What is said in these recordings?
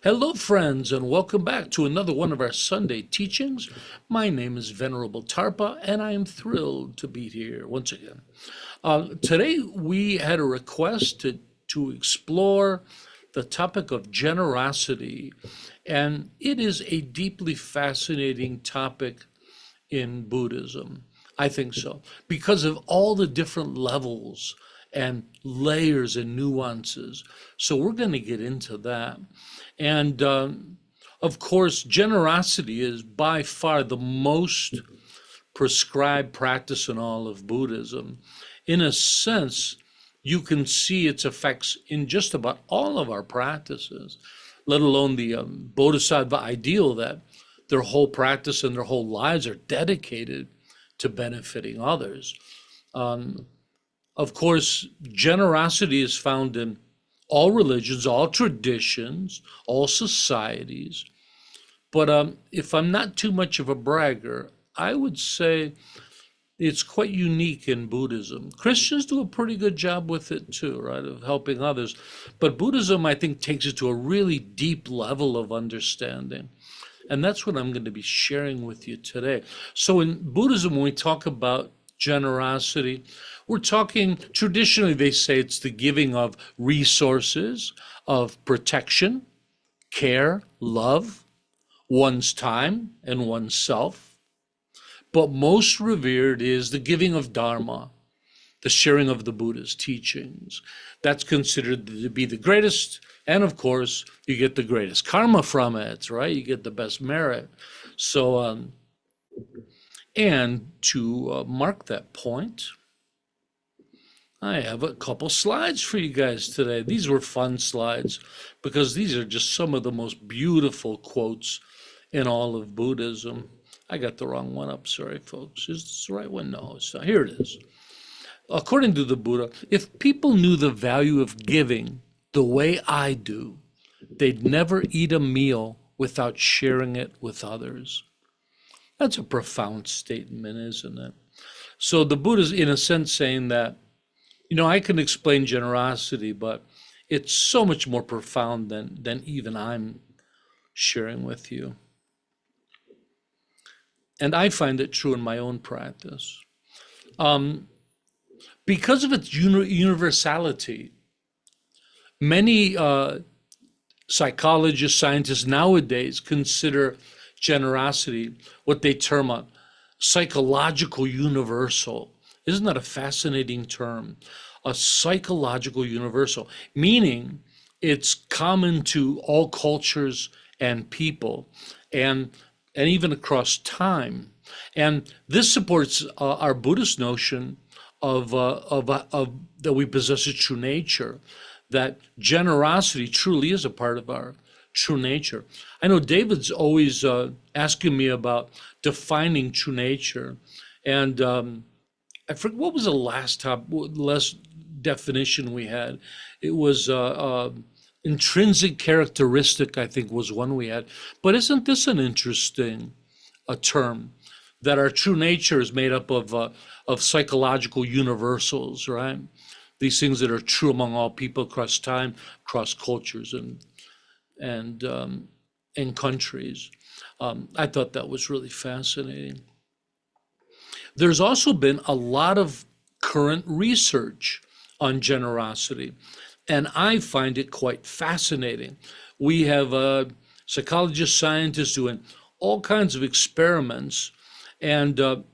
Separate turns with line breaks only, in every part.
Hello, friends, and welcome back to another one of our Sunday teachings. My name is Venerable Tarpa, and I am thrilled to be here once again. Today, we had a request to explore the topic of generosity, and it is a deeply fascinating topic in Buddhism. I think so, because of all the different levels and layers and nuances. So we're going to get into that. And of course, generosity is by far the most prescribed practice in all of Buddhism. In a sense, you can see its effects in just about all of our practices, let alone the Bodhisattva ideal that their whole practice and their whole lives are dedicated to benefiting others. Of course, generosity is found in all religions, all traditions, all societies. But if I'm not too much of a bragger, I would say it's quite unique in Buddhism. Christians do a pretty good job with it too, right, of helping others. But Buddhism, I think, takes it to a really deep level of understanding. And that's what I'm going to be sharing with you today. So in Buddhism, when we talk about generosity, we're talking, traditionally they say it's the giving of resources, of protection, care, love, one's time, and oneself. But most revered is the giving of Dharma, the sharing of the Buddha's teachings. That's considered to be the greatest, and of course, you get the greatest karma from it, right? You get the best merit. So, and to mark that point, I have a couple slides for you guys today. These were fun slides because these are just some of the most beautiful quotes in all of Buddhism. I got the wrong one up, sorry folks. Is this the right one? No, it's not. Here it is. According to the Buddha, if people knew the value of giving the way I do, they'd never eat a meal without sharing it with others. That's a profound statement, isn't it? So the Buddha's in a sense saying that, I can explain generosity, but it's so much more profound than even I'm sharing with you. And I find it true in my own practice. Because of its universality, many psychologists, scientists nowadays consider generosity what they term a psychological universal. Isn't that a fascinating term? A psychological universal, meaning it's common to all cultures and people, and even across time. And this supports our Buddhist notion of that we possess a true nature, that generosity truly is a part of our true nature. I know David's always asking me about defining true nature, and I forget what was the last definition we had. It was intrinsic characteristic, I think, was one we had. But isn't this an interesting term, that our true nature is made up of psychological universals, right? These things that are true among all people across time, across cultures and countries. I thought that was really fascinating. There's also been a lot of current research on generosity, and I find it quite fascinating. We have psychologists, scientists doing all kinds of experiments, and the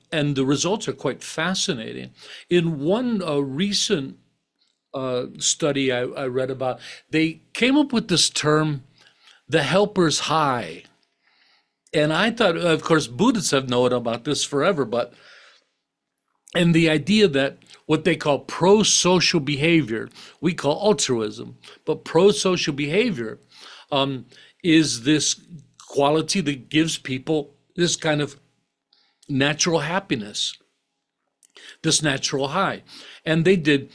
results are quite fascinating. In one recent study I read about, they came up with this term, the helper's high. And I thought, of course, Buddhists have known about this forever, and the idea that what they call pro-social behavior, we call altruism, but pro-social behavior is this quality that gives people this kind of natural happiness, this natural high. And they did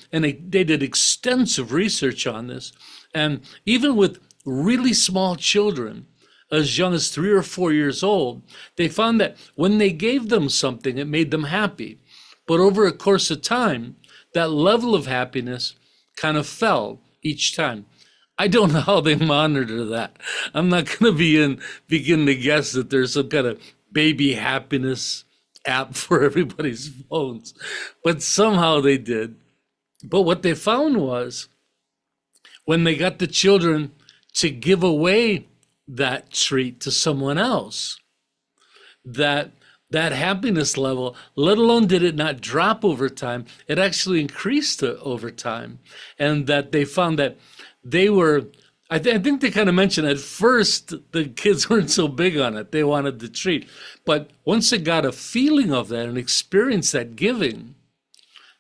extensive research on this. And even with really small children, as young as 3 or 4 years old, they found that when they gave them something, it made them happy. But over a course of time, that level of happiness kind of fell each time. I don't know how they monitor that. I'm not going to begin to guess that there's some kind of baby happiness app for everybody's phones, but somehow they did. But what they found was when they got the children to give away that treat to someone else, that that happiness level, let alone did it not drop over time, it actually increased over time. And that they found that they were, I think they kind of mentioned at first the kids weren't so big on it. They wanted the treat. But once they got a feeling of that and experienced that giving,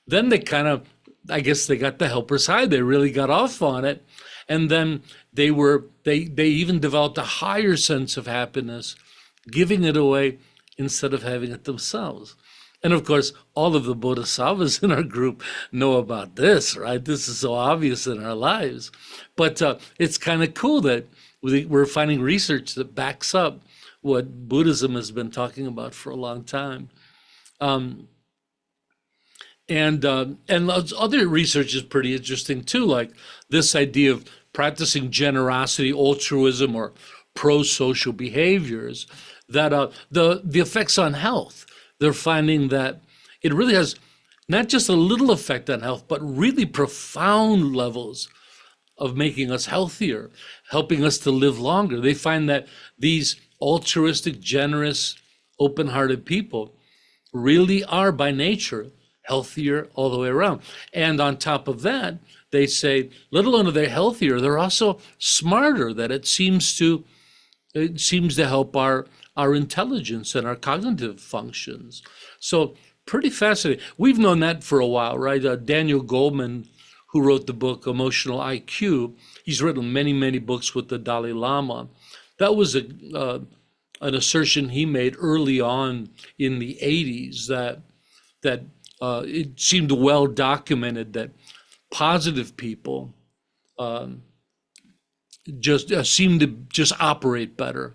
then they kind of, I guess they got the helper's high. They really got off on it. And then they even developed a higher sense of happiness, giving it away instead of having it themselves. And of course, all of the bodhisattvas in our group know about this, right? This is so obvious in our lives. But it's kind of cool that we're finding research that backs up what Buddhism has been talking about for a long time. And other research is pretty interesting too, like this idea of practicing generosity, altruism, or pro-social behaviors, that the effects on health. They're finding that it really has not just a little effect on health, but really profound levels of making us healthier, helping us to live longer. They find that these altruistic, generous, open-hearted people really are by nature healthier all the way around. And on top of that, they say, let alone are they healthier, they're also smarter, that it seems to help our intelligence and our cognitive functions. So pretty fascinating. We've known that for a while, right? Daniel Goleman, who wrote the book Emotional IQ, he's written many, many books with the Dalai Lama. That was an assertion he made early on in the 80s that it seemed well documented that positive people just seem to just operate better,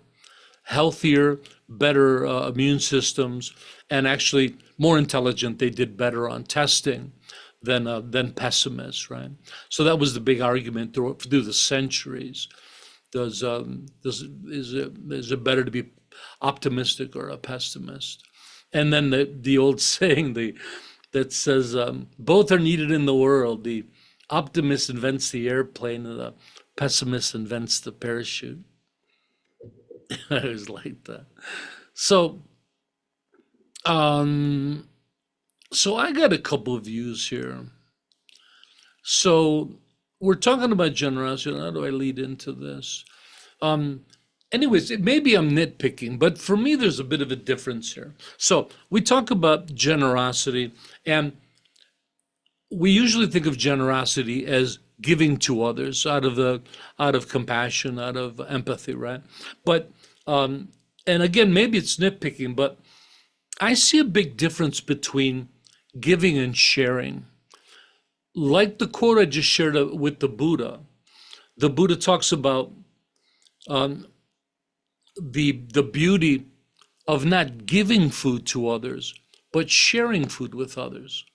healthier, better immune systems, and actually more intelligent. They did better on testing than pessimists, right? So that was the big argument through the centuries. Is it better to be optimistic or a pessimist? And then the old saying that says both are needed in the world. The optimist invents the airplane, and the pessimist invents the parachute. I was like that. So I got a couple of views here. So we're talking about generosity. How do I lead into this? Anyways, maybe I'm nitpicking, but for me, there's a bit of a difference here. So we talk about generosity, and we usually think of generosity as giving to others out of compassion, out of empathy, right? But and again, maybe it's nitpicking, but I see a big difference between giving and sharing. Like the quote I just shared with the Buddha talks about the beauty of not giving food to others, but sharing food with others.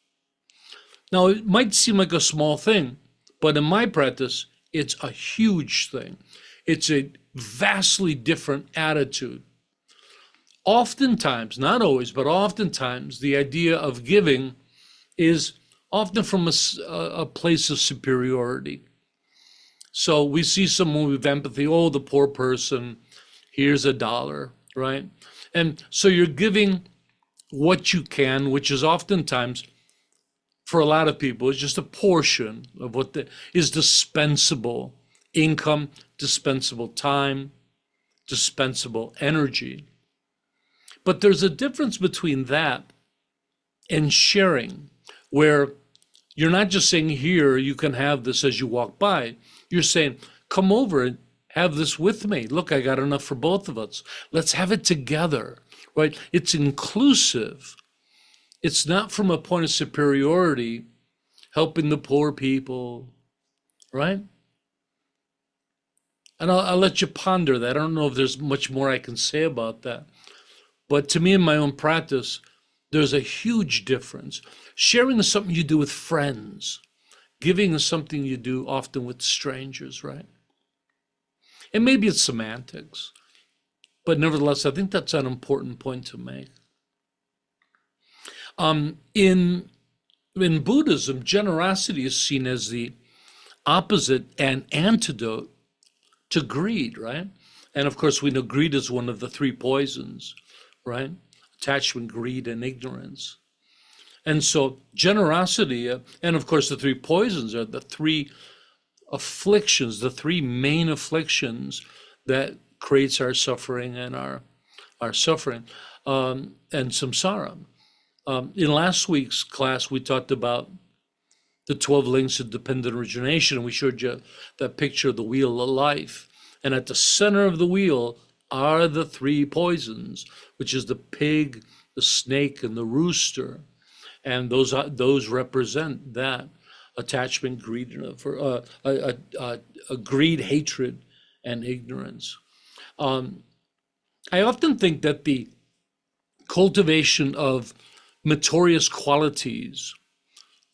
Now, it might seem like a small thing, but in my practice, it's a huge thing. It's a vastly different attitude. Oftentimes, not always, but oftentimes, the idea of giving is often from a place of superiority. So we see someone with empathy, oh, the poor person, here's $1, right? And so you're giving what you can, which is oftentimes, for a lot of people, is just a portion of what is dispensable income, dispensable time, dispensable energy. But there's a difference between that and sharing, where you're not just saying, here, you can have this as you walk by. You're saying, come over and have this with me. Look, I got enough for both of us. Let's have it together, right? It's inclusive. It's not from a point of superiority, helping the poor people, right? And I'll let you ponder that. I don't know if there's much more I can say about that. But to me, in my own practice, there's a huge difference. Sharing is something you do with friends. Giving is something you do often with strangers, right? And maybe it's semantics, but nevertheless, I think that's an important point to make. In Buddhism, generosity is seen as the opposite and antidote to greed, right? And of course, we know greed is one of the three poisons, right? Attachment, greed, and ignorance. And so generosity, and of course, the three poisons are the three afflictions, the three main afflictions that creates our suffering and our suffering, and samsara. In last week's class, we talked about the 12 links of dependent origination, and we showed you that picture of the wheel of life. And at the center of the wheel are the three poisons, which is the pig, the snake, and the rooster. And those represent that attachment, greed, greed, hatred, and ignorance. I often think that the cultivation of meritorious qualities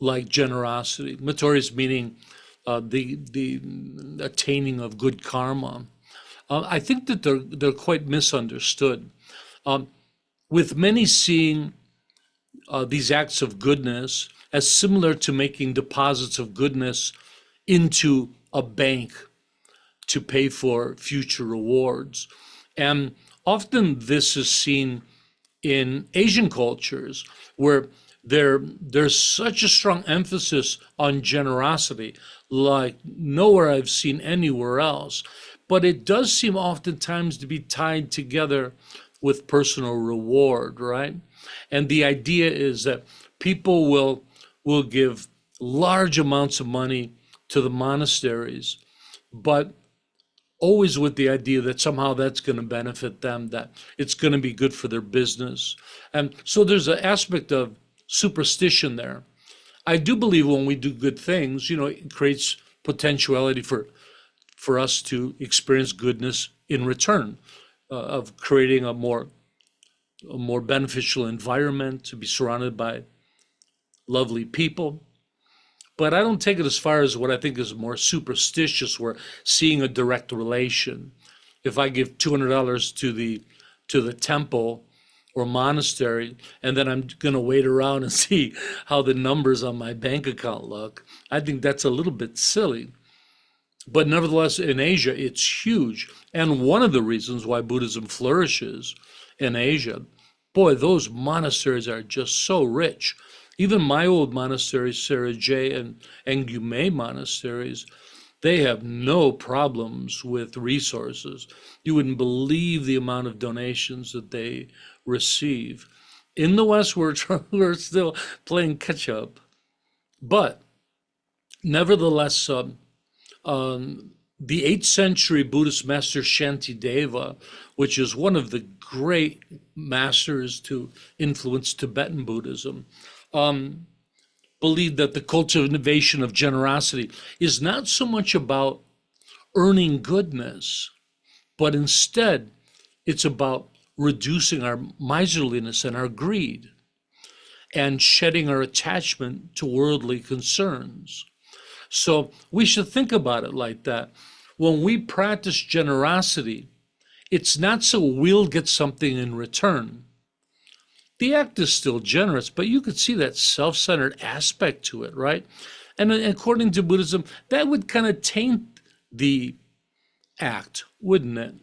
like generosity, meritorious meaning the attaining of good karma, I think that they're quite misunderstood. With many seeing these acts of goodness as similar to making deposits of goodness into a bank to pay for future rewards. And often this is seen in Asian cultures where there's such a strong emphasis on generosity, like nowhere I've seen anywhere else. But it does seem oftentimes to be tied together with personal reward, right? And the idea is that people will give large amounts of money to the monasteries, but always with the idea that somehow that's going to benefit them, that it's going to be good for their business. And so there's an aspect of superstition there. I do believe when we do good things, it creates potentiality for us to experience goodness in return, of creating a more beneficial environment, to be surrounded by lovely people. But I don't take it as far as what I think is more superstitious, where seeing a direct relation. If I give $200 to the temple or monastery, and then I'm going to wait around and see how the numbers on my bank account look, I think that's a little bit silly. But nevertheless, in Asia, it's huge. And one of the reasons why Buddhism flourishes in Asia, boy, those monasteries are just so rich. Even my old monasteries, Sarijay and Gyumay monasteries, they have no problems with resources. You wouldn't believe the amount of donations that they receive. In the West, we're still playing catch up. But nevertheless, the 8th century Buddhist master Shantideva, which is one of the great masters to influence Tibetan Buddhism, believed that the cultivation of generosity is not so much about earning goodness, but instead it's about reducing our miserliness and our greed and shedding our attachment to worldly concerns. So we should think about it like that. When we practice generosity, it's not so we'll get something in return. The act is still generous, but you could see that self-centered aspect to it, right? And according to Buddhism, that would kind of taint the act, wouldn't it?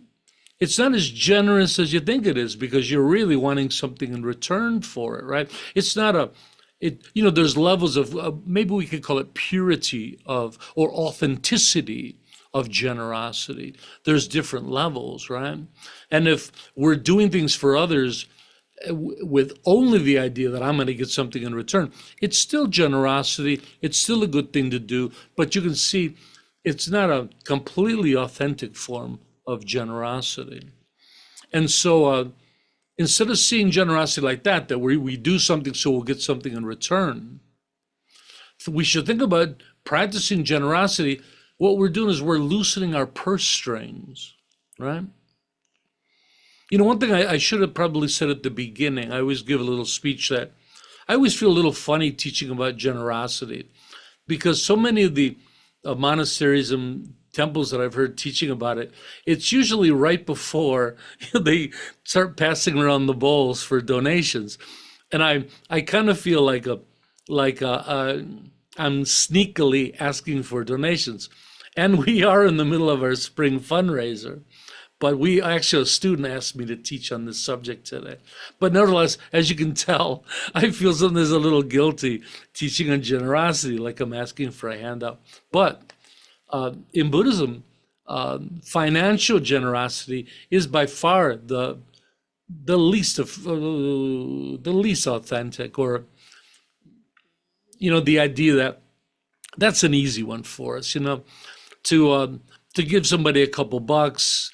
It's not as generous as you think it is, because you're really wanting something in return for it, right? It's not there's levels of, maybe we could call it purity or authenticity of generosity. There's different levels, right? And if we're doing things for others with only the idea that I'm going to get something in return, it's still generosity. It's still a good thing to do, but you can see it's not a completely authentic form of generosity. And so instead of seeing generosity like that we do something so we'll get something in return, we should think about practicing generosity. What we're doing is we're loosening our purse strings, right? One thing I should have probably said at the beginning, I always give a little speech that I always feel a little funny teaching about generosity, because so many of the monasteries and temples that I've heard teaching about it, it's usually right before they start passing around the bowls for donations. And I kind of feel like I'm sneakily asking for donations. And we are in the middle of our spring fundraiser. But we actually, a student asked me to teach on this subject today. But nevertheless, as you can tell, I feel sometimes a little guilty teaching on generosity, like I'm asking for a handout. But in Buddhism, financial generosity is by far the least of the least authentic, or the idea that that's an easy one for us, to give somebody a couple bucks.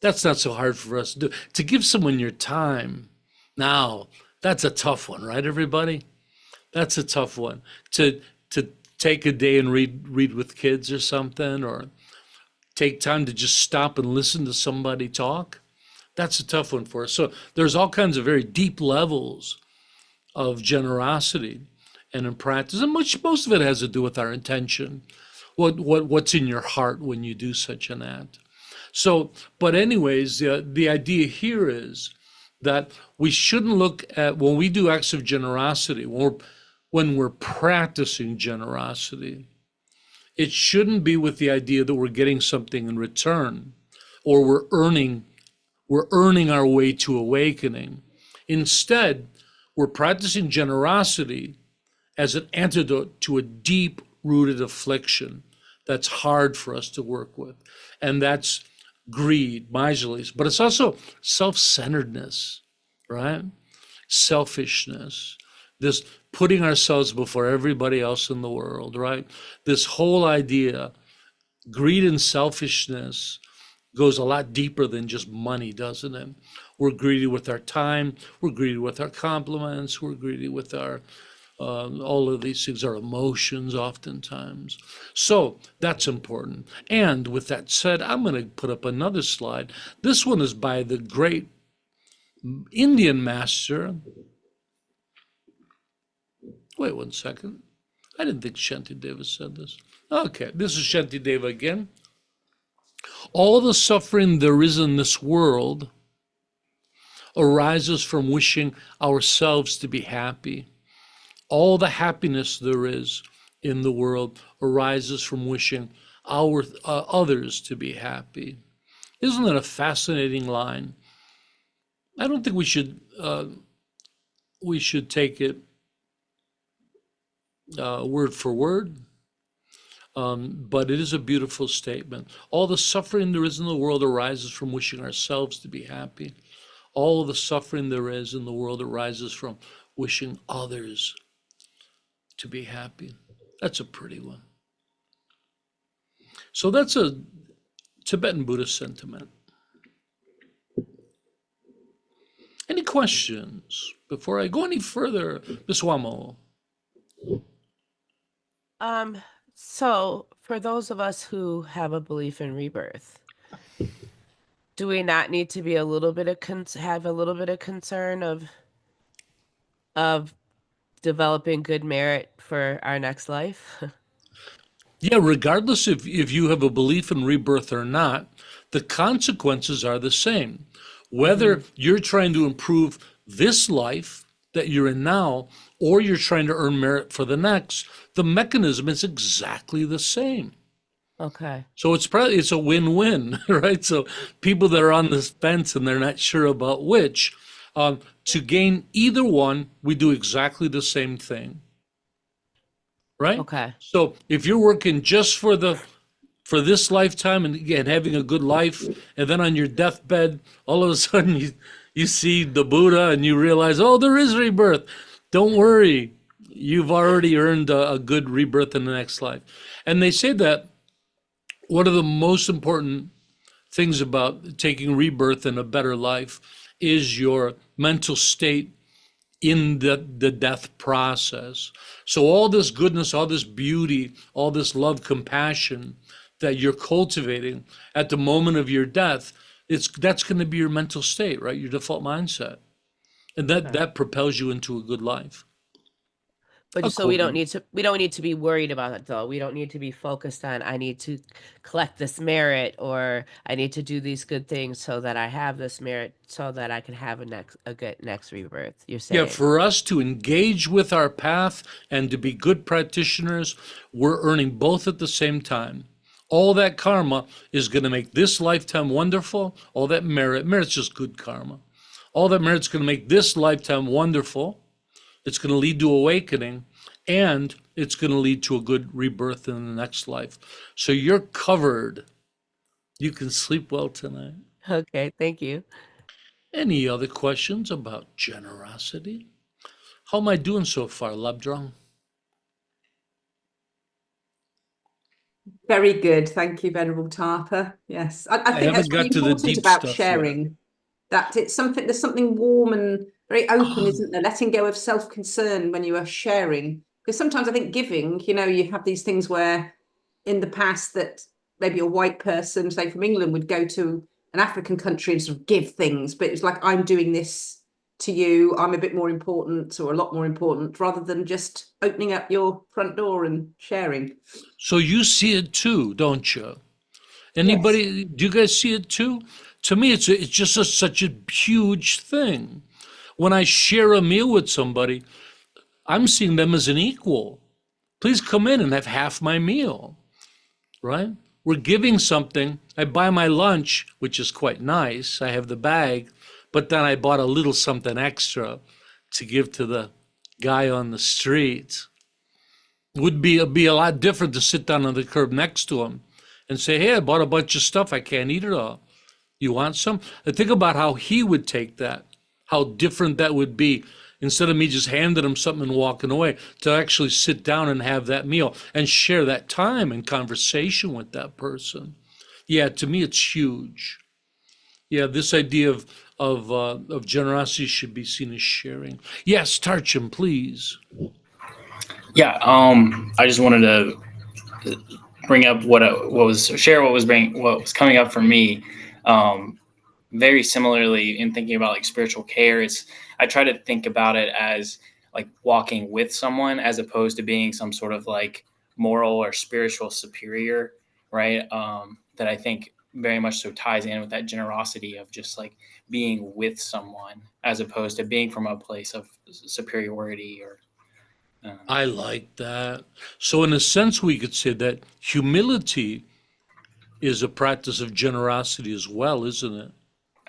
That's not so hard for us to do. To give someone your time, now, that's a tough one, right, everybody? That's a tough one. To take a day and read with kids or something, or take time to just stop and listen to somebody talk. That's a tough one for us. So there's all kinds of very deep levels of generosity and in practice, and most of it has to do with our intention. What's in your heart when you do such an act. So, but anyways, the idea here is that we shouldn't look at, when we do acts of generosity, when we're practicing generosity, it shouldn't be with the idea that we're getting something in return, or we're earning our way to awakening. Instead, we're practicing generosity as an antidote to a deep-rooted affliction that's hard for us to work with. And that's greed, miserliness, but it's also self-centeredness, right? Selfishness, this putting ourselves before everybody else in the world, right? This whole idea, greed and selfishness goes a lot deeper than just money, doesn't it? We're greedy with our time, we're greedy with our compliments, we're greedy with our all of these things, our emotions oftentimes. So that's important. And with that said, I'm going to put up another slide. This one is by the great Indian master. Wait 1 second. I didn't think Shantideva said this. Okay, this is Shantideva again. All the suffering there is in this world arises from wishing ourselves to be happy. All the happiness there is in the world arises from wishing our others to be happy. Isn't that a fascinating line? I don't think we should take it word for word, but it is a beautiful statement. All the suffering there is in the world arises from wishing ourselves to be happy. All the suffering there is in the world arises from wishing others to be happy. That's a pretty one. So that's a Tibetan Buddhist sentiment. Any questions before I go any further, Ms. Wamo?
So for those of us who have a belief in rebirth, do we not need to be a little bit of have a little bit of concern of developing good merit for our next life?
Yeah, regardless if you have a belief in rebirth or not, the consequences are the same. Whether you're trying to improve this life that you're in now, or you're trying to earn merit for the next, the mechanism is exactly the same.
Okay.
So it's a win-win, right? So people that are on this fence and they're not sure about which, to gain either one, we do exactly the same thing, right?
Okay.
So if you're working just for this lifetime and again having a good life, and then on your deathbed, all of a sudden you see the Buddha and you realize, oh, there is rebirth. Don't worry, you've already earned a good rebirth in the next life. And they say that one of the most important things about taking rebirth in a better life is your mental state in the death process. So all this goodness, all this beauty, all this love, compassion that you're cultivating at the moment of your death, that's going to be your mental state, right? Your default mindset. And that propels you into a good life.
But so
according.
we don't need to be worried about it though. We don't need to be focused on I need to collect this merit or I need to do these good things so that I have this merit so that I can have a good next rebirth. You're
Yeah,
saying.
for us to engage with our path and to be good practitioners, we're earning both at the same time. All that karma is going to make this lifetime wonderful. All that merit's just good karma. All that merit's going to make this lifetime wonderful. It's going to lead to awakening, and it's going to lead to a good rebirth in the next life. So you're covered. You can sleep well tonight.
Okay, thank you.
Any other questions about generosity? How am I doing so far, Labdrong?
Very good. Thank you, Venerable Tarpa. Yes, I
I
think that's
haven't
really
got to the
important
deep
about
stuff yet.
sharing. That it's something, there's something warm and very open,
Ah,
isn't there? Letting go of self-concern when you are sharing. Because sometimes I think giving, you have these things where in the past that maybe a white person, say from England, would go to an African country and sort of give things, but it's like, I'm doing this to you, I'm a bit more important or a lot more important, rather than just opening up your front door and sharing.
so you see it too, don't you?
Yes.
Anybody, do you guys see it too? To me, it's just such a huge thing. When I share a meal with somebody, I'm seeing them as an equal. Please come in and have half my meal, right? We're giving something. I buy my lunch, which is quite nice. I have the bag, but then I bought a little something extra to give to the guy on the street. Would be a lot different to sit down on the curb next to him and say, "Hey, I bought a bunch of stuff. I can't eat it all. You want some?" And think about how he would take that, how different that would be. Instead of me just handing him something and walking away, to actually sit down and have that meal and share that time and conversation with that person. Yeah, to me, it's huge. Yeah, this idea of generosity should be seen as sharing. Yes, Tarchim, please.
Yeah, I just wanted to bring up what was coming up for me. Very similarly in thinking about like spiritual care, I try to think about it as like walking with someone as opposed to being some sort of like moral or spiritual superior, right? That I think very much so ties in with that generosity of just like being with someone as opposed to being from a place of superiority or
I like that. So, in a sense, we could say that humility is a practice of generosity as well, isn't it?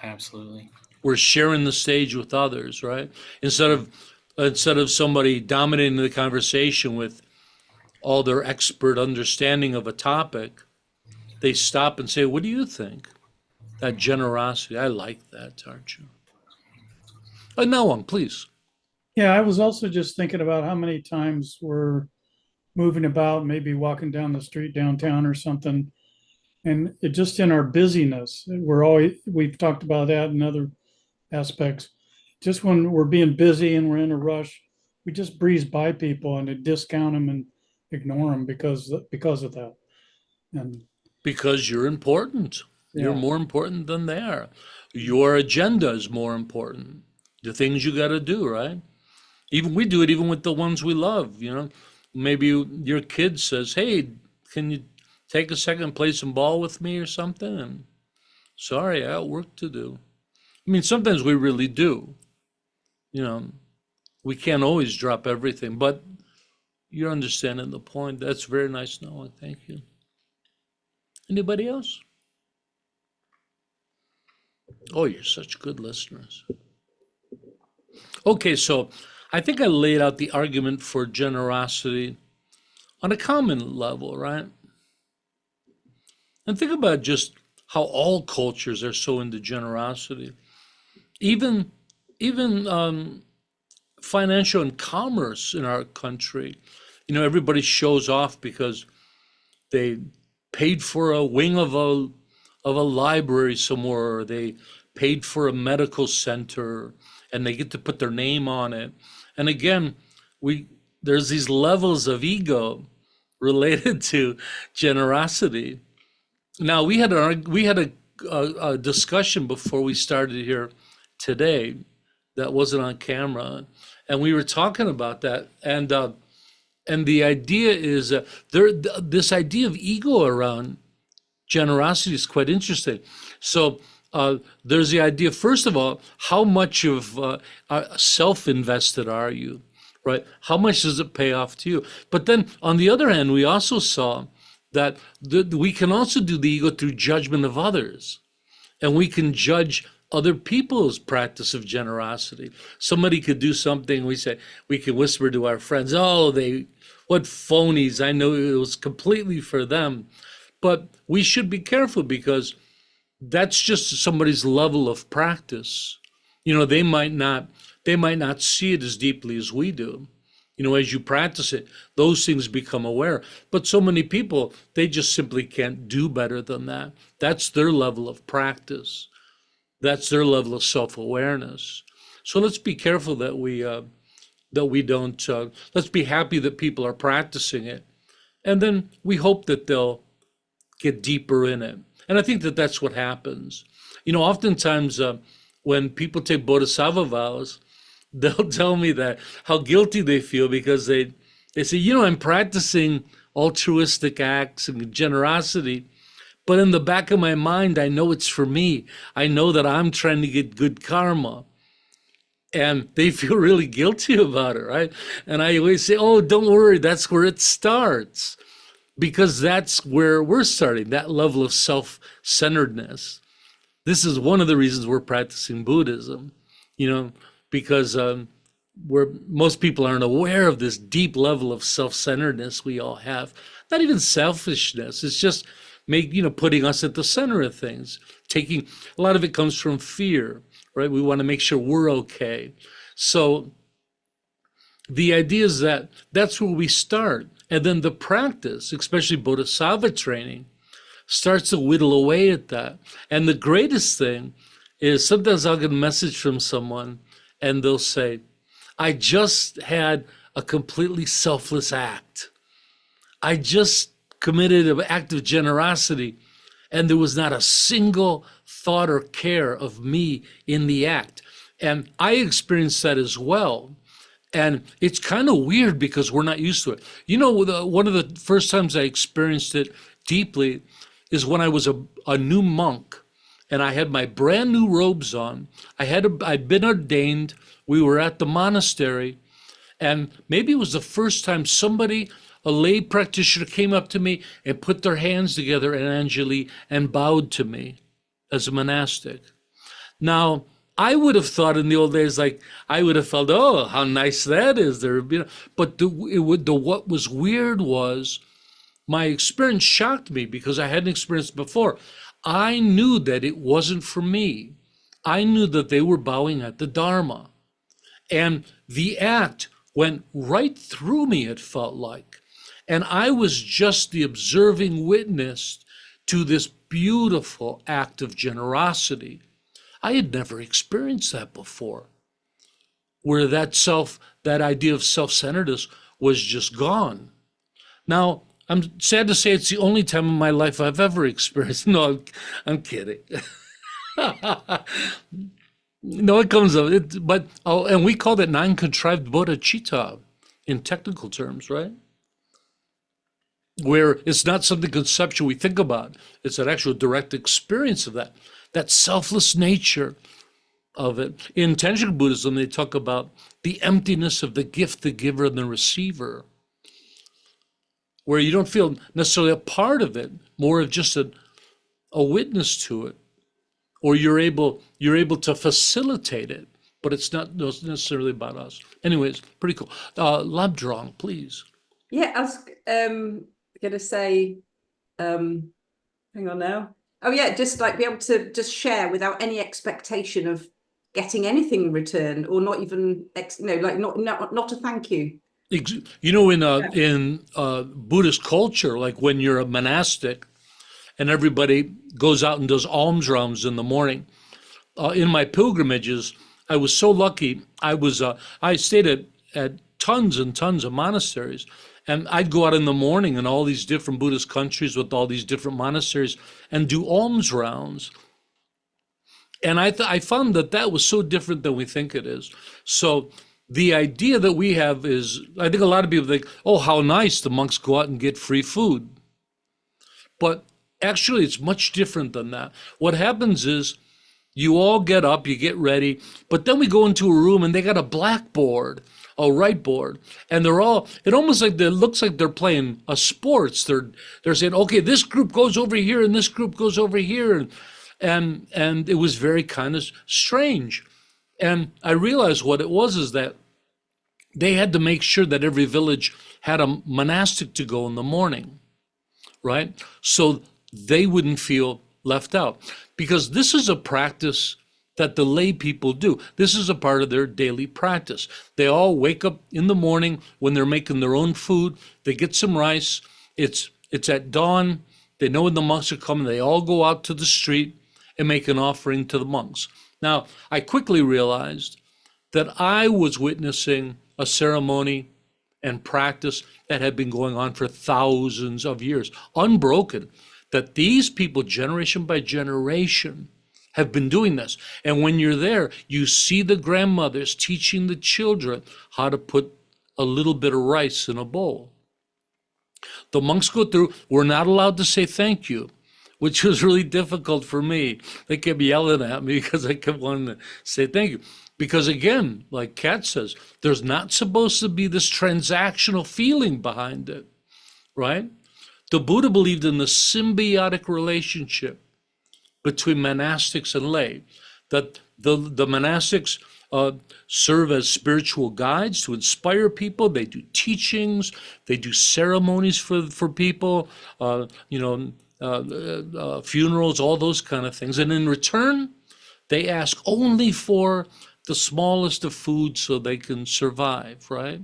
absolutely.
We're sharing the stage with others, right? Instead of somebody dominating the conversation with all their expert understanding of a topic, they stop and say, "What do you think?" That generosity, I like that, aren't you? No one, please.
Yeah, I was also just thinking about how many times we're moving about, maybe walking down the street downtown or something. And it just in our busyness, we've talked about that in other aspects. Just when we're being busy and we're in a rush, we just breeze by people and discount them and ignore them because of that. And
Because you're important. You're
yeah,
more important than they are. Your agenda is more important. The things you got to do, right? Even we do it even with the ones we love, you know. Maybe your kid says, "Hey, can you take a second and play some ball with me or something?" And sorry, I got work to do. I mean, sometimes we really do. You know, we can't always drop everything, but you're understanding the point. That's very nice, Noah. Thank you. Anybody else? Oh, you're such good listeners. Okay, so I think I laid out the argument for generosity on a common level, right? And think about just how all cultures are so into generosity. Even even financial and commerce in our country, everybody shows off because they paid for a wing of a library somewhere, or they paid for a medical center, and they get to put their name on it. And again, we there's these levels of ego related to generosity. Now we had a discussion before we started here today that wasn't on camera, and we were talking about that. And And the idea is this idea of ego around generosity is quite interesting. So there's the idea, first of all, how much of self-invested are you, right? How much does it pay off to you? But then on the other hand, we also saw that we can also do the ego through judgment of others. And we can judge other people's practice of generosity. Somebody could do something, we can whisper to our friends, oh, what phonies, I know it was completely for them. But we should be careful because that's just somebody's level of practice. They might not see it as deeply as we do. As you practice it, those things become aware. But so many people, they just simply can't do better than that. That's their level of practice. That's their level of self-awareness. So let's be careful that we don't, let's be happy that people are practicing it. And then we hope that they'll get deeper in it. And I think that that's what happens. Oftentimes when people take bodhisattva vows, they'll tell me that how guilty they feel because they say, I'm practicing altruistic acts and generosity, but in the back of my mind, I know it's for me. I know that I'm trying to get good karma. And they feel really guilty about it, right? And I always say, oh, don't worry, that's where it starts. Because that's where we're starting, that level of self-centeredness. This is one of the reasons we're practicing Buddhism, because most people aren't aware of this deep level of self-centeredness we all have. Not even selfishness, it's just putting us at the center of things. A lot of it comes from fear, right? We want to make sure we're okay. So the idea is that that's where we start. And then the practice, especially bodhisattva training, starts to whittle away at that. And the greatest thing is sometimes I'll get a message from someone and they'll say, I just had a completely selfless act. I just committed an act of generosity and there was not a single thought or care of me in the act. And I experienced that as well. And it's kind of weird because we're not used to it. One of the first times I experienced it deeply is when I was a new monk and I had my brand new robes on. I'd been ordained. We were at the monastery. And maybe it was the first time a lay practitioner came up to me and put their hands together in Anjali and bowed to me as a monastic. Now, I would have thought in the old days, I would have felt, oh, how nice that is. But what was weird was my experience shocked me because I hadn't experienced before. I knew that it wasn't for me. I knew that they were bowing at the Dharma. And the act went right through me, it felt like. And I was just the observing witness to this beautiful act of generosity. I had never experienced that before, where that idea of self-centeredness was just gone. Now, I'm sad to say it's the only time in my life I've ever experienced. No, I'm kidding. No, it comes up, and we call that non-contrived bodhicitta in technical terms, right? Where it's not something conceptual we think about. It's an actual direct experience of that selfless nature of it. In Tantric Buddhism, they talk about the emptiness of the gift, the giver, and the receiver, where you don't feel necessarily a part of it, more of just a witness to it, or you're able to facilitate it, but it's not necessarily about us. Anyways, pretty cool. Labdrong, please.
Yeah, I was going to say, hang on now. Oh yeah, just be able to just share without any expectation of getting anything in return, or not even, not a thank you.
In Buddhist culture, like when you're a monastic and everybody goes out and does alms rounds in the morning, in my pilgrimages, I was so lucky. I stayed at tons and tons of monasteries, and I'd go out in the morning in all these different Buddhist countries with all these different monasteries and do alms rounds. And I found that was so different than we think it is. So the idea that we have is, I think a lot of people think, oh, how nice, the monks go out and get free food. But actually, it's much different than that. What happens is you all get up, you get ready, but then we go into a room and they got a blackboard, a whiteboard, and they're all, it almost like, it looks like they're playing a sports. They're saying, okay, this group goes over here and this group goes over here. And it was very kind of strange. And I realized what it was is that they had to make sure that every village had a monastic to go in the morning, right? So they wouldn't feel left out, because this is a practice that the lay people do. This is a part of their daily practice. They all wake up in the morning when they're making their own food. They get some rice. It's at dawn. They know when the monks are coming. They all go out to the street and make an offering to the monks. Now, I quickly realized that I was witnessing a ceremony and practice that had been going on for thousands of years, unbroken, that these people, generation by generation, have been doing this. And when you're there, you see the grandmothers teaching the children how to put a little bit of rice in a bowl. The monks go through, we're not allowed to say thank you, which was really difficult for me. They kept yelling at me because I kept wanting to say thank you. Because again, like Kat says, there's not supposed to be this transactional feeling behind it, right? The Buddha believed in the symbiotic relationship between monastics and lay, that the monastics serve as spiritual guides to inspire people. They do teachings, they do ceremonies for people, funerals, all those kind of things. And in return, they ask only for the smallest of food so they can survive, right?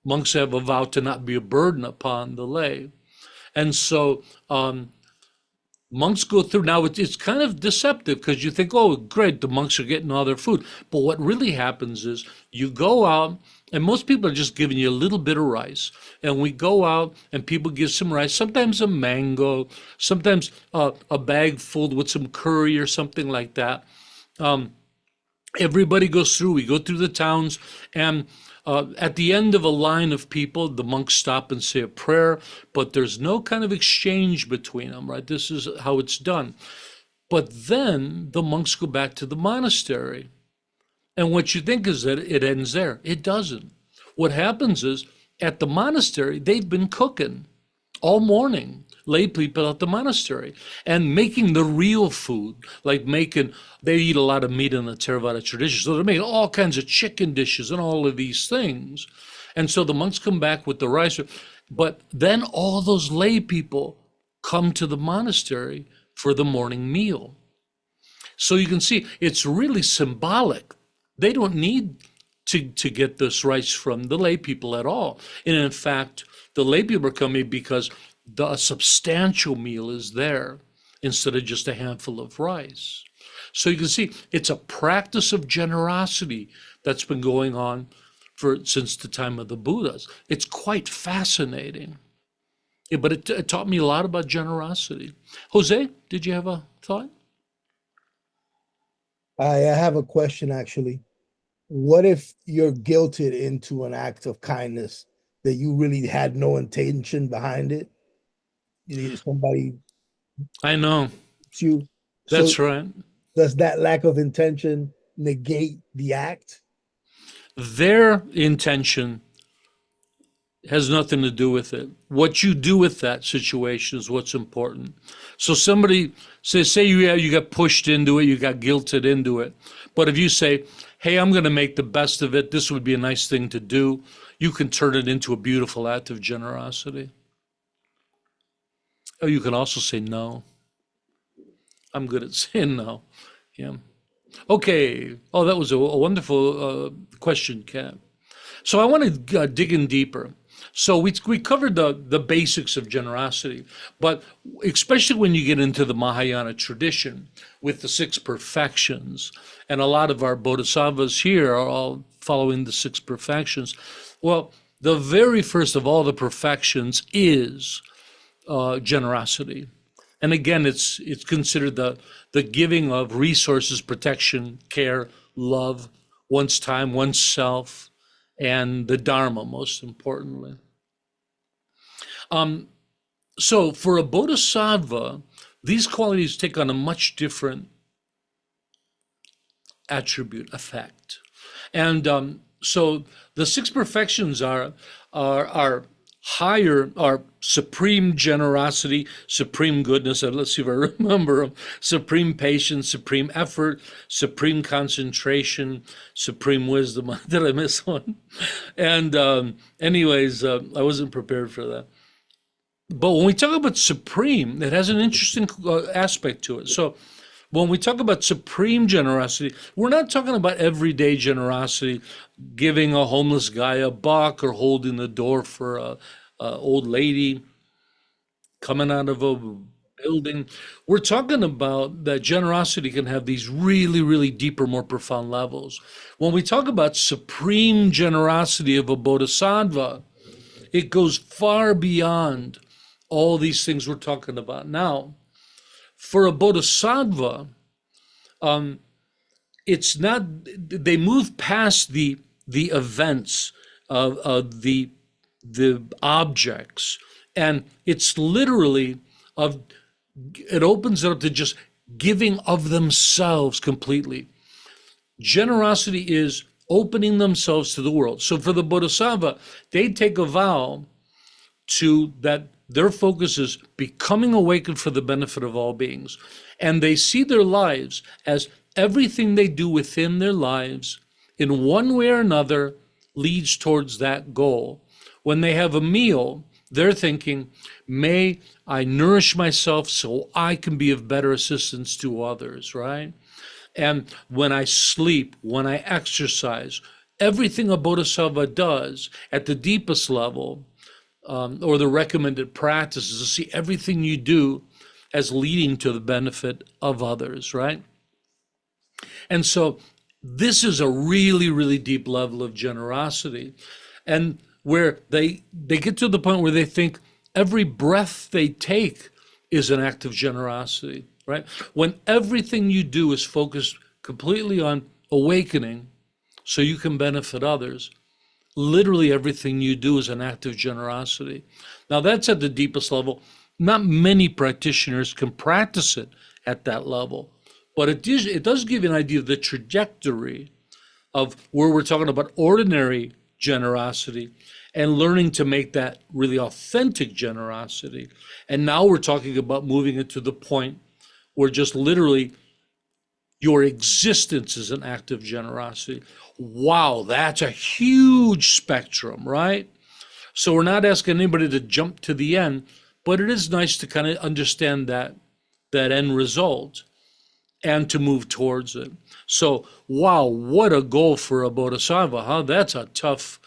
Monks have a vow to not be a burden upon the lay. And so monks go through, now it's kind of deceptive because you think, oh, great, the monks are getting all their food. But what really happens is you go out, and most people are just giving you a little bit of rice. And we go out and people give some rice, sometimes a mango, sometimes a bag filled with some curry or something like that. Everybody goes through, we go through the towns, and at the end of a line of people, the monks stop and say a prayer, but there's no kind of exchange between them, right? This is how it's done. But then the monks go back to the monastery. And what you think is that it ends there. It doesn't. What happens is at the monastery, they've been cooking all morning, lay people at the monastery, and making the real food, like they eat a lot of meat in the Theravada tradition, so they're making all kinds of chicken dishes and all of these things. And so the monks come back with the rice, but then all those lay people come to the monastery for the morning meal. So you can see it's really symbolic. They don't need to get this rice from the lay people at all. And in fact, the lay people are coming because the substantial meal is there instead of just a handful of rice. So you can see it's a practice of generosity that's been going on since the time of the Buddhas. It's quite fascinating. Yeah, but it taught me a lot about generosity. Jose, did you have a thought?
I have a question actually. What if you're guilted into an act of kindness that you really had no intention behind it? Somebody
I know.
you.
That's
So
right.
does that lack of intention negate the act?
Their intention has nothing to do with it. What you do with that situation is what's important. So somebody say you got pushed into it, you got guilted into it. But if you say, hey, I'm going to make the best of it, this would be a nice thing to do, you can turn it into a beautiful act of generosity. Oh, you can also say no. I'm good at saying no. Yeah. Okay. Oh, that was a wonderful question, Kat. So I want to dig in deeper. So we covered the basics of generosity, but especially when you get into the Mahayana tradition with the 6 perfections, and a lot of our bodhisattvas here are all following the 6 perfections. Well, the very first of all the perfections is generosity. And again, it's considered the giving of resources, protection, care, love, one's time, oneself, and the Dharma, most importantly. So for a bodhisattva, these qualities take on a much different attribute, effect. And so the six perfections are higher, are supreme generosity, supreme goodness, and let's see if I remember them, supreme patience, supreme effort, supreme concentration, supreme wisdom. Did I miss one? And anyways, I wasn't prepared for that. But when we talk about supreme, it has an interesting aspect to it. So when we talk about supreme generosity, we're not talking about everyday generosity, giving a homeless guy a buck or holding the door for a old lady coming out of a building. We're talking about that generosity can have these really, really deeper, more profound levels. When we talk about supreme generosity of a bodhisattva, it goes far beyond all these things we're talking about now. For a bodhisattva, it's not, they move past the events of the objects, and it's literally it opens it up to just giving of themselves completely. Generosity is opening themselves to the world. So for the bodhisattva, they take a vow to that their focus is becoming awakened for the benefit of all beings. And they see their lives as everything they do within their lives, in one way or another, leads towards that goal. When they have a meal, they're thinking, may I nourish myself so I can be of better assistance to others, right? And when I sleep, when I exercise, everything a bodhisattva does at the deepest level, or the recommended practices, to see everything you do as leading to the benefit of others, right? And so this is a really, really deep level of generosity, and where they get to the point where they think every breath they take is an act of generosity, right? When everything you do is focused completely on awakening so you can benefit others, literally everything you do is an act of generosity. Now that's at the deepest level. Not many practitioners can practice it at that level, but it does give you an idea of the trajectory of where we're talking about ordinary generosity and learning to make that really authentic generosity. And now we're talking about moving it to the point where just literally your existence is an act of generosity. Wow, that's a huge spectrum, right? So we're not asking anybody to jump to the end, but it is nice to kind of understand that end result and to move towards it. So, wow, what a goal for a bodhisattva, huh? That's a tough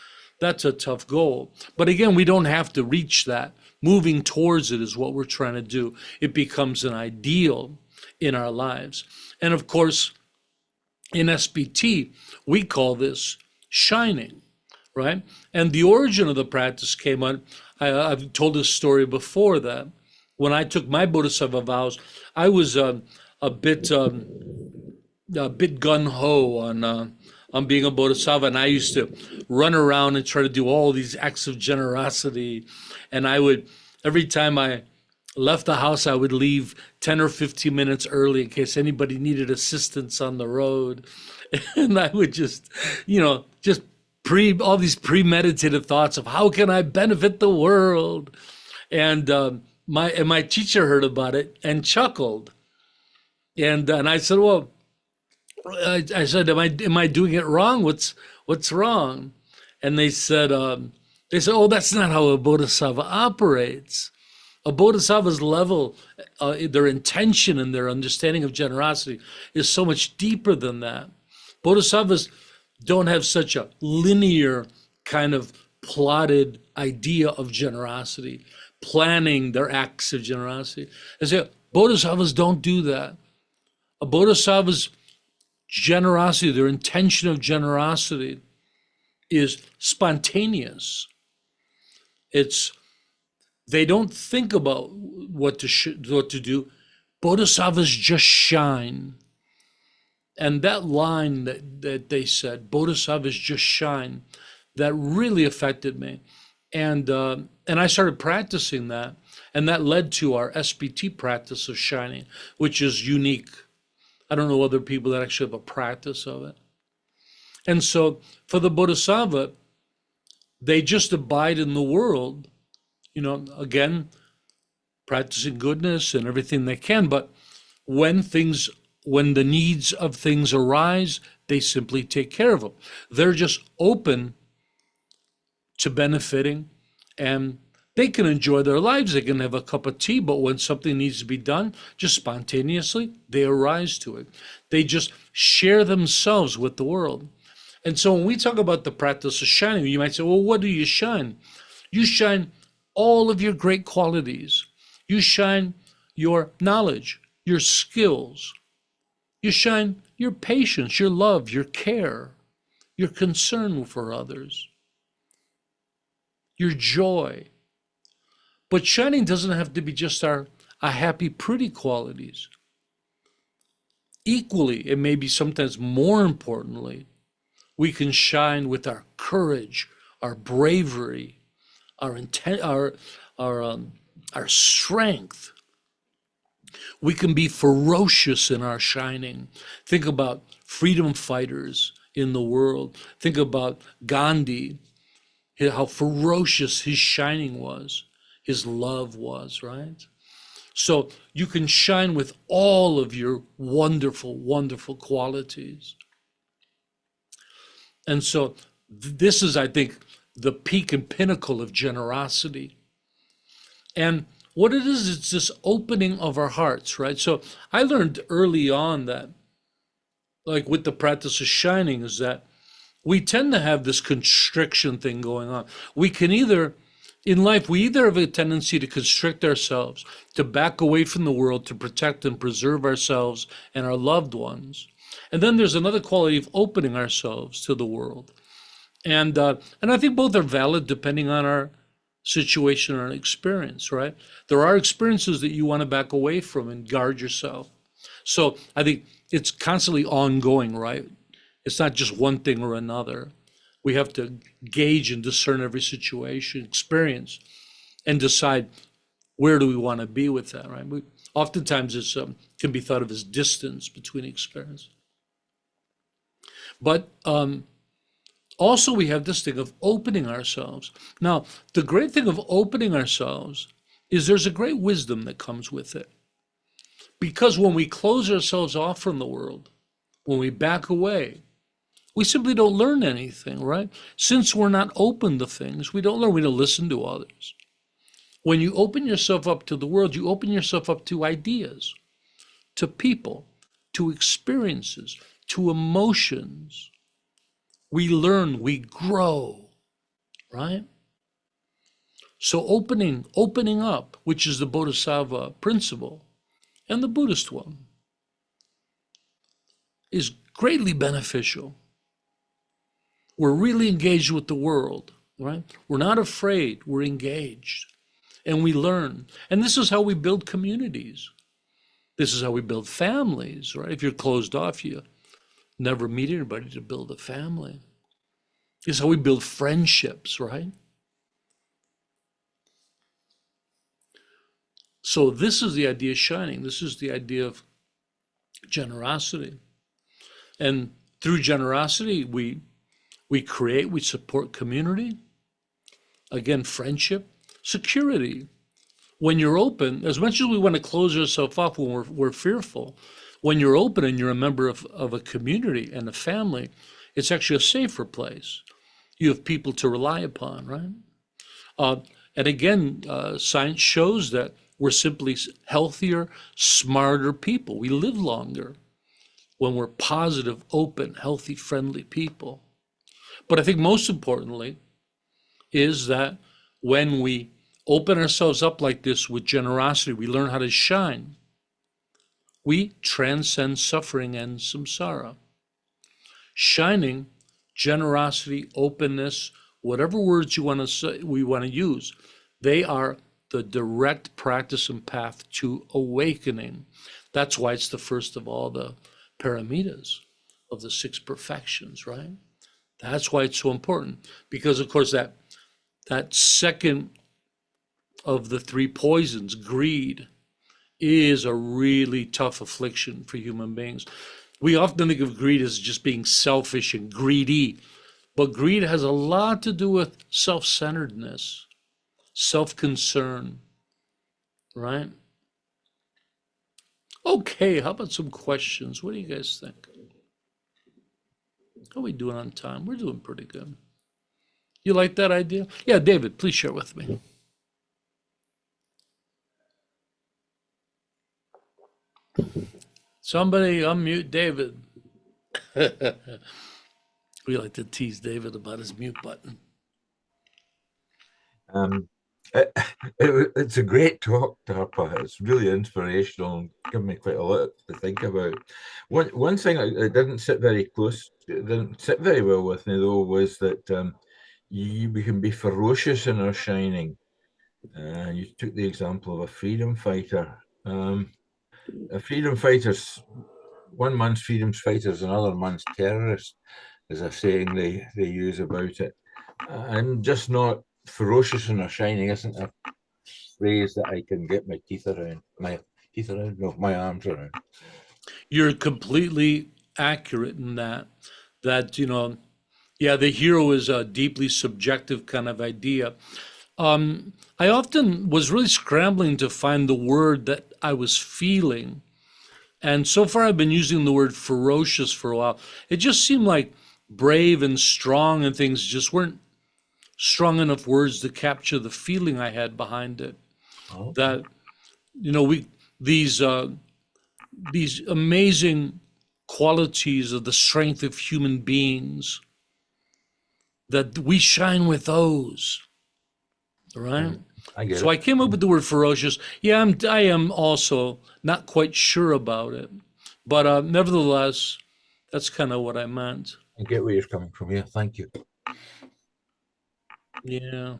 goal. But again, we don't have to reach that. Moving towards it is what we're trying to do. It becomes an ideal in our lives. And of course, in SBT, we call this shining, right? And the origin of the practice came on, I've told this story before, that when I took my bodhisattva vows, I was a bit gung-ho on being a bodhisattva, and I used to run around and try to do all these acts of generosity. And I would, every time I left the house, I would leave 10 or 15 minutes early in case anybody needed assistance on the road. And I would just all these premeditated thoughts of how can I benefit the world? And my teacher heard about it and chuckled. And I said, well, I said, am I doing it wrong? What's wrong? And they said, oh, that's not how a bodhisattva operates. A bodhisattva's level, their intention and their understanding of generosity is so much deeper than that. Bodhisattvas don't have such a linear kind of plotted idea of generosity, planning their acts of generosity. I say, bodhisattvas don't do that. A bodhisattva's generosity, their intention of generosity, is spontaneous. They don't think about what to do. Bodhisattvas just shine. And that line that they said, bodhisattvas just shine, that really affected me. And I started practicing that. And that led to our SBT practice of shining, which is unique. I don't know other people that actually have a practice of it. And so for the bodhisattva, they just abide in the world, again, practicing goodness and everything they can. But when the needs of things arise, they simply take care of them. They're just open to benefiting, and they can enjoy their lives. They can have a cup of tea, but when something needs to be done, just spontaneously, they arise to it. They just share themselves with the world. And so when we talk about the practice of shining, you might say, well, what do you shine? You shine all of your great qualities. You shine your knowledge, your skills. You shine your patience, your love, your care, your concern for others, your joy. But shining doesn't have to be just our happy, pretty qualities. Equally, it may be sometimes more importantly, we can shine with our courage, our bravery, our intent, our strength. We can be ferocious in our shining. Think about freedom fighters in the world. Think about Gandhi, how ferocious his shining was, his love was, right? So you can shine with all of your wonderful, wonderful qualities. And so this is, I think, the peak and pinnacle of generosity. And what it is, it's this opening of our hearts, right? So I learned early on that, like with the practice of shining, is that we tend to have this constriction thing going on. We can either, in life, we either have a tendency to constrict ourselves, to back away from the world, to protect and preserve ourselves and our loved ones. And then there's another quality of opening ourselves to the world. And I think both are valid depending on our situation or experience, right? There are experiences that you want to back away from and guard yourself. So I think it's constantly ongoing, right? It's not just one thing or another. We have to gauge and discern every situation, experience, and decide where do we want to be with that, right? Oftentimes it's can be thought of as distance between experience. But also we have this thing of opening ourselves. Now, the great thing of opening ourselves is there's a great wisdom that comes with it. Because when we close ourselves off from the world, when we back away, we simply don't learn anything, right? Since we're not open to things, we don't learn. We don't listen to others. When you open yourself up to the world, you open yourself up to ideas, to people, to experiences, to emotions. We learn, we grow, right? So opening up, which is the Bodhisattva principle, and the Buddhist one, is greatly beneficial. We're really engaged with the world, right? We're not afraid, we're engaged, and we learn. And this is how we build communities. This is how we build families, right? If you're closed off, you never meet anybody to build a family. This is how we build friendships, right? So this is the idea of shining. This is the idea of generosity. And through generosity, we create, we support community, again, friendship, security. When you're open, as much as we want to close ourselves off when we're fearful, when you're open and you're a member of a community and a family, it's actually a safer place. You have people to rely upon, right? And again, science shows that we're simply healthier, smarter people. We live longer when we're positive, open, healthy, friendly people. But I think most importantly is that when we open ourselves up like this with generosity, we learn how to shine. We transcend suffering and samsara. Shining, generosity, openness, whatever words you want to say, we want to use, they are the direct practice and path to awakening. That's why it's the first of all the paramitas, of the 6 perfections, right? That's why it's so important, because of course that second of the 3 poisons, greed, is a really tough affliction for human beings. We often think of greed as just being selfish and greedy, but greed has a lot to do with self-centeredness, self-concern, right? Okay, how about some questions? What do you guys think? How are we doing on time? We're doing pretty good. You like that idea? Yeah, David, please share with me. Somebody unmute David. We like to tease David about his mute button.
It's a great talk, Tarpa. It's really inspirational and given me quite a lot to think about. One thing that didn't sit very close, it didn't sit very well with me though, was that we can be ferocious in our shining. You took the example of a freedom fighter. A freedom fighter's one man's freedom fighter is another man's terrorist, is a saying they use about it. I'm just not ferocious in our shining isn't a phrase that I can get my teeth around. No, my arms around.
You're completely accurate in that, yeah, the hero is a deeply subjective kind of idea. I often was really scrambling to find the word that I was feeling. And so far I've been using the word ferocious for a while. It just seemed like brave and strong and things just weren't strong enough words to capture the feeling I had behind it.
Oh.
That, these amazing qualities of the strength of human beings, that we shine with those, right?
I get
So
it.
I came up with the word ferocious. Yeah, I am also not quite sure about it, but nevertheless, that's kind of what I meant.
I get where you're coming from. Yeah, thank you.
Yeah.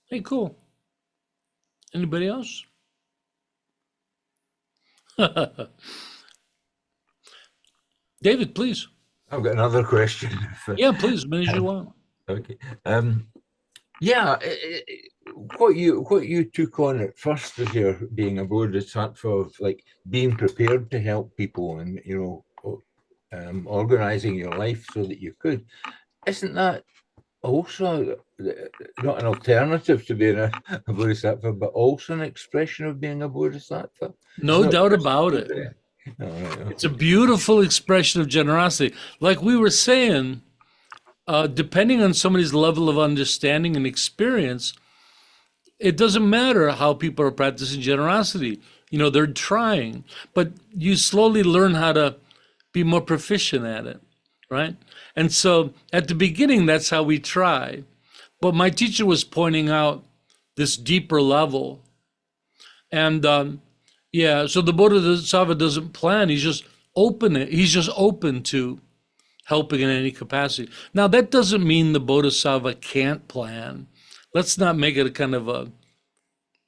Hey, cool. Anybody else? David, please.
I've got another question.
Yeah, please, as many as you want.
Okay. Yeah, what you took on at first as your being a Bodhisattva, of like being prepared to help people and organizing your life so that you could. Isn't that also not an alternative to being a Bodhisattva, but also an expression of being a Bodhisattva?
No doubt about it.
Oh, right, okay.
It's a beautiful expression of generosity. Like we were saying, depending on somebody's level of understanding and experience, it doesn't matter how people are practicing generosity. They're trying, but you slowly learn how to be more proficient at it, right? And so at the beginning, that's how we try. But my teacher was pointing out this deeper level. And so the Bodhisattva doesn't plan. He's just open to helping in any capacity. Now, that doesn't mean the Bodhisattva can't plan. Let's not make it a kind of a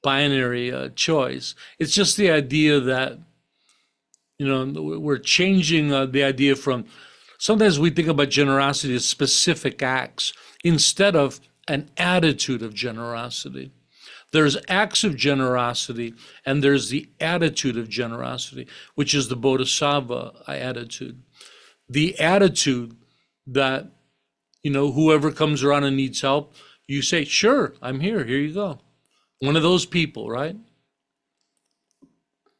binary choice. It's just the idea that, we're changing the idea from, sometimes we think about generosity as specific acts instead of an attitude of generosity. There's acts of generosity and there's the attitude of generosity, which is the Bodhisattva attitude. The attitude that, whoever comes around and needs help, you say, sure, I'm here you go. One of those people, right?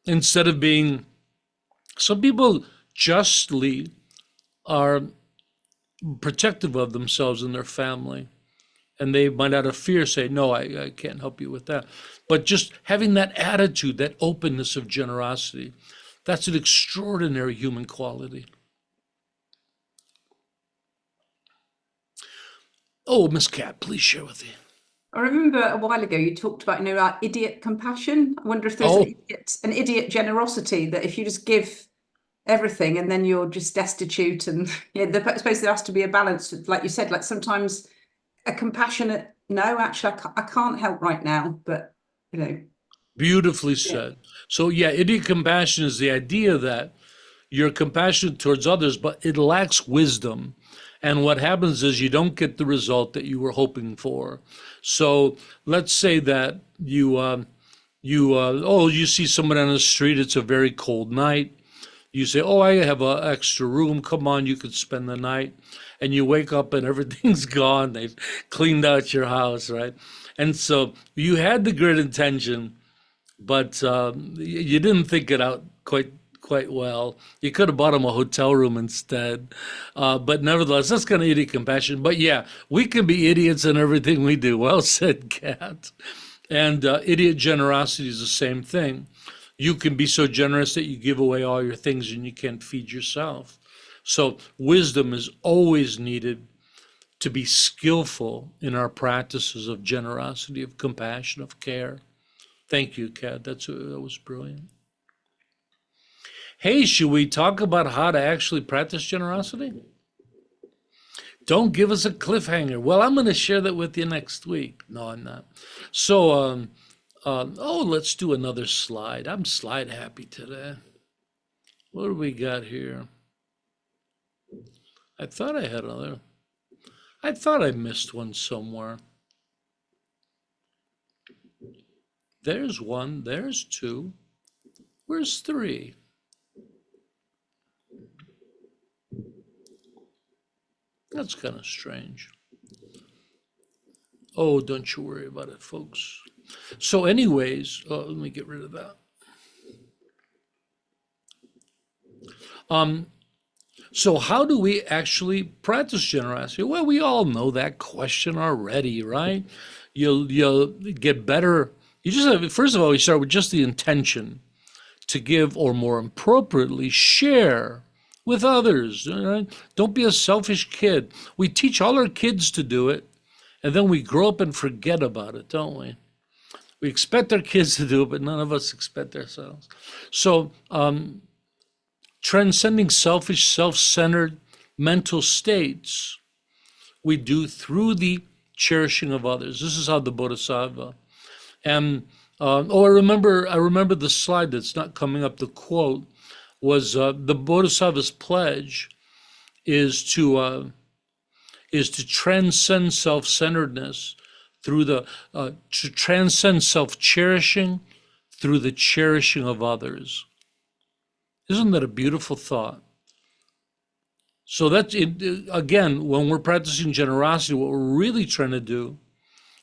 Instead of being, some people justly are protective of themselves and their family. And they might out of fear say, no, I can't help you with that. But just having that attitude, that openness of generosity, that's an extraordinary human quality. Oh, Miss Cat, please share with me.
I remember a while ago you talked about, like idiot compassion. I wonder if there's an idiot generosity, that if you just give everything and then you're just destitute, and I suppose there has to be a balance, like you said, like sometimes a compassionate, no, actually I can't help right now, but
Beautifully said. So yeah, idiot compassion is the idea that you're compassionate towards others, but it lacks wisdom. And what happens is you don't get the result that you were hoping for. So let's say that you see someone on the street, it's a very cold night. You say, oh, I have an extra room. Come on, you could spend the night. And you wake up and everything's gone. They've cleaned out your house, right? And so you had the good intention, but you didn't think it out quite well. You could have bought him a hotel room instead. But nevertheless, that's kind of idiot compassion. But yeah, we can be idiots in everything we do. Well said, Kat. And idiot generosity is the same thing. You can be so generous that you give away all your things and you can't feed yourself. So wisdom is always needed to be skillful in our practices of generosity, of compassion, of care. Thank you, Kat. That was brilliant. Hey, should we talk about how to actually practice generosity? Don't give us a cliffhanger. Well, I'm going to share that with you next week. No, I'm not. So, let's do another slide. I'm slide happy today. What do we got here? I thought I had another. I thought I missed one somewhere. There's one, there's two. Where's three? That's kind of strange. Oh, don't you worry about it, folks. So anyways, let me get rid of that. So how do we actually practice generosity? Well, we all know that question already, right? You'll get better. You just have, first of all, you start with just the intention to give, or more appropriately, share with others. Right? Don't be a selfish kid. We teach all our kids to do it, and then we grow up and forget about it, don't we? We expect our kids to do it, but none of us expect ourselves. So transcending selfish, self-centered mental states, we do through the cherishing of others. This is how the Bodhisattva. And I remember the slide that's not coming up. The quote was the Bodhisattva's pledge is to transcend self-centeredness through to transcend self-cherishing through the cherishing of others. Isn't that a beautiful thought? So that's it. Again, when we're practicing generosity, what we're really trying to do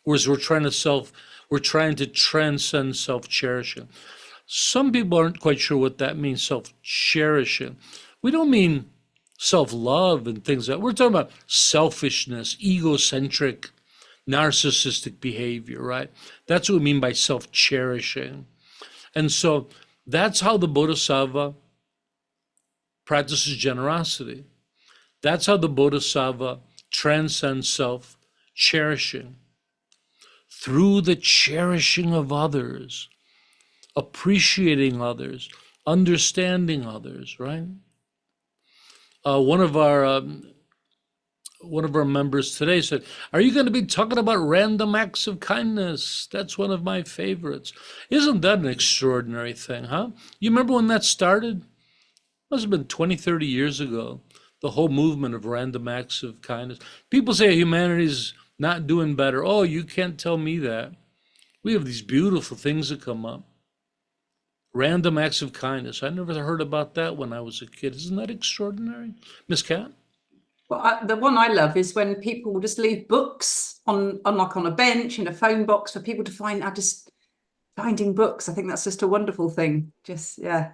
is we're trying to transcend self-cherishing. Some people aren't quite sure what that means, self-cherishing. We don't mean self-love and things like that. We're talking about selfishness, egocentric, narcissistic behavior, right? That's what we mean by self-cherishing. And so that's how the Bodhisattva practices generosity. That's how the Bodhisattva transcends self-cherishing. Through the cherishing of others, appreciating others, understanding others, right? One of our members today said, are you going to be talking about random acts of kindness? That's one of my favorites. Isn't that an extraordinary thing, huh? You remember when that started? Must have been 20, 30 years ago, the whole movement of random acts of kindness. People say humanity's not doing better. Oh, you can't tell me that. We have these beautiful things that come up. Random acts of kindness. I never heard about that when I was a kid. Isn't that extraordinary? Miss Cat?
Well, the one I love is when people will just leave books on a bench in a phone box for people to find. Just finding books. I think that's just a wonderful thing. Yeah.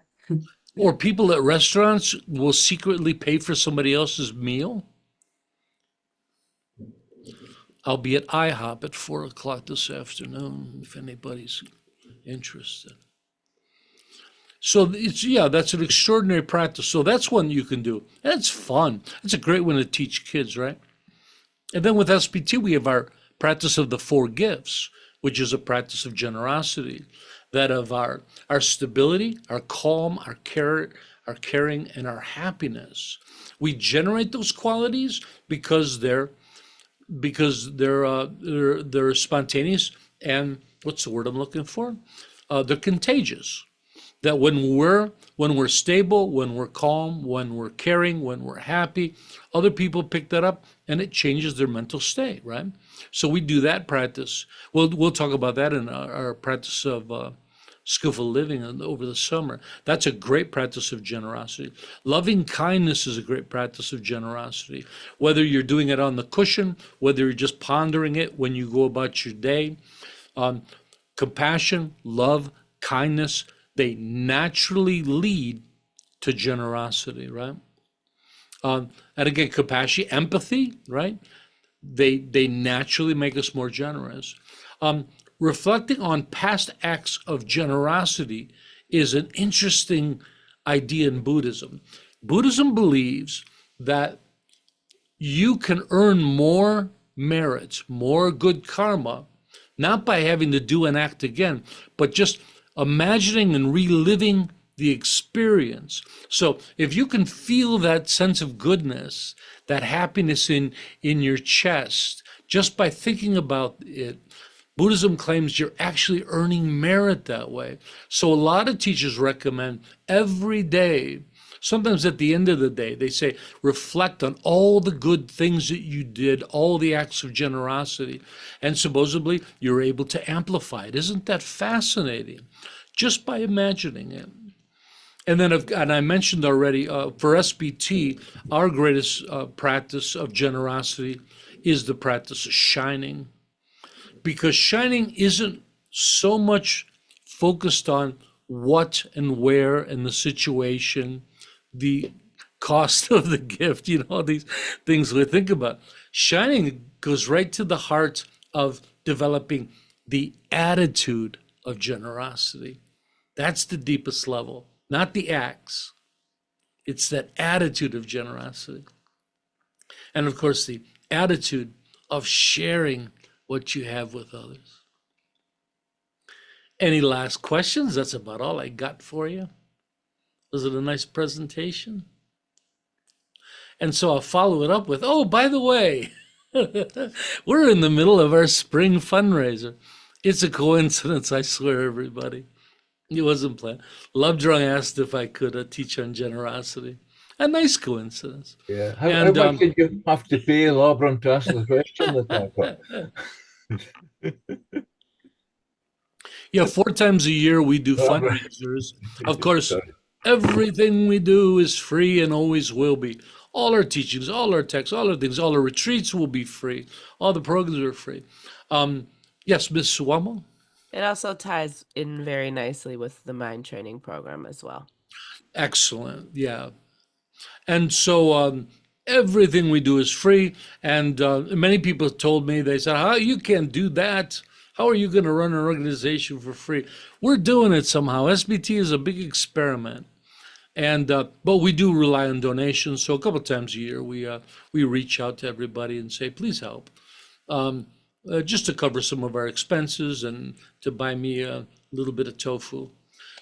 Or people at restaurants will secretly pay for somebody else's meal. I'll be at IHOP at 4:00 this afternoon if anybody's interested. So that's an extraordinary practice. So that's one you can do. And it's fun. It's a great one to teach kids, right? And then with SPT, we have our practice of the 4 gifts, which is a practice of generosity, that of our stability, our calm, our care, our caring, and our happiness. We generate those qualities because they're spontaneous and what's the word I'm looking for? they're contagious. That when we're stable, when we're calm, when we're caring, when we're happy, other people pick that up and it changes their mental state, right? So we do that practice. We'll talk about that in our practice of skillful living over the summer. That's a great practice of generosity. Loving kindness is a great practice of generosity. Whether you're doing it on the cushion, whether you're just pondering it when you go about your day, compassion, love, kindness, they naturally lead to generosity, right? And again, compassion, empathy, right? They naturally make us more generous. Reflecting on past acts of generosity is an interesting idea in Buddhism. Buddhism believes that you can earn more merits, more good karma, not by having to do an act again, but just imagining and reliving the experience. So if you can feel that sense of goodness, that happiness in your chest, just by thinking about it, Buddhism claims you're actually earning merit that way. So a lot of teachers recommend every day, sometimes at the end of the day, they say, reflect on all the good things that you did, all the acts of generosity, and supposedly you're able to amplify it. Isn't that fascinating? Just by imagining it. And then, and I mentioned already, for SBT, our greatest practice of generosity is the practice of shining. Because shining isn't so much focused on what and where and the situation, the cost of the gift, these things we think about. Shining goes right to the heart of developing the attitude of generosity. That's the deepest level, not the acts. It's that attitude of generosity. And of course, the attitude of sharing what you have with others. Any last questions? That's about all I got for you. Was it a nice presentation? And so I'll follow it up with, oh, by the way, we're in the middle of our spring fundraiser. It's a coincidence, I swear, everybody. It wasn't planned. Lovedrung asked if I could teach on generosity. A nice coincidence.
Yeah. How much did you have to pay Lobron to answer the question?
Yeah, 4 times a year we do fundraisers. Of course, everything we do is free and always will be. All our teachings, all our texts, all our things, all our retreats will be free. All the programs are free. Yes, Ms. Suwamo?
It also ties in very nicely with the mind training program as well.
Excellent, yeah. And so everything we do is free. And many people told me, they said, how you can't do that? How are you going to run an organization for free? We're doing it somehow. SBT is a big experiment. And but we do rely on donations. So a couple of times a year, we reach out to everybody and say, please help. Just to cover some of our expenses and to buy me a little bit of tofu.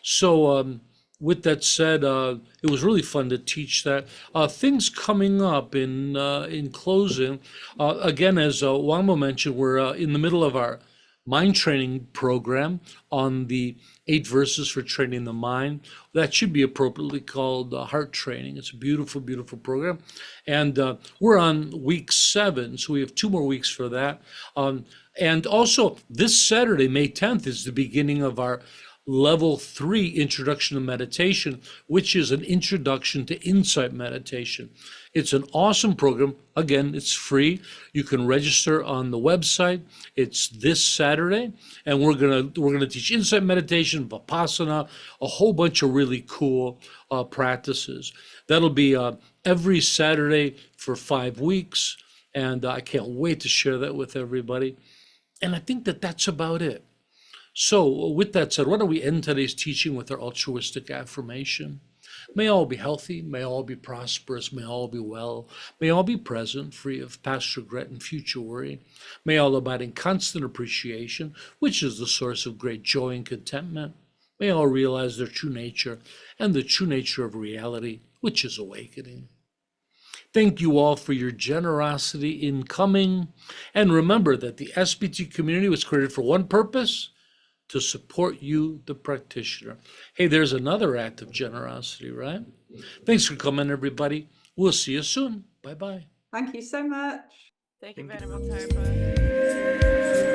So with that said, it was really fun to teach that. Things coming up in closing, again, as Wangmo mentioned, we're in the middle of our mind training program on the 8 verses for training the mind. That should be appropriately called heart training. It's a beautiful, beautiful program. And we're on week 7, so we have 2 more weeks for that. And also this Saturday, May 10th, is the beginning of our Level 3 Introduction to Meditation, which is an introduction to insight meditation. It's an awesome program. Again, it's free. You can register on the website. It's this Saturday, and we're gonna teach insight meditation, vipassana, a whole bunch of really cool practices. That'll be every Saturday for 5 weeks, and I can't wait to share that with everybody. And I think that that's about it. So with that said, why don't we end today's teaching with our altruistic affirmation? May all be healthy, may all be prosperous, may all be well, may all be present, free of past regret and future worry. May all abide in constant appreciation, which is the source of great joy and contentment. May all realize their true nature and the true nature of reality, which is awakening. Thank you all for your generosity in coming. And remember that the SBT community was created for one purpose: to support you, the practitioner. Hey, there's another act of generosity, right? Thanks for coming, everybody. We'll see you soon. Bye-bye.
Thank you so much.
Thank you,
Thank
Venerable Tarpa.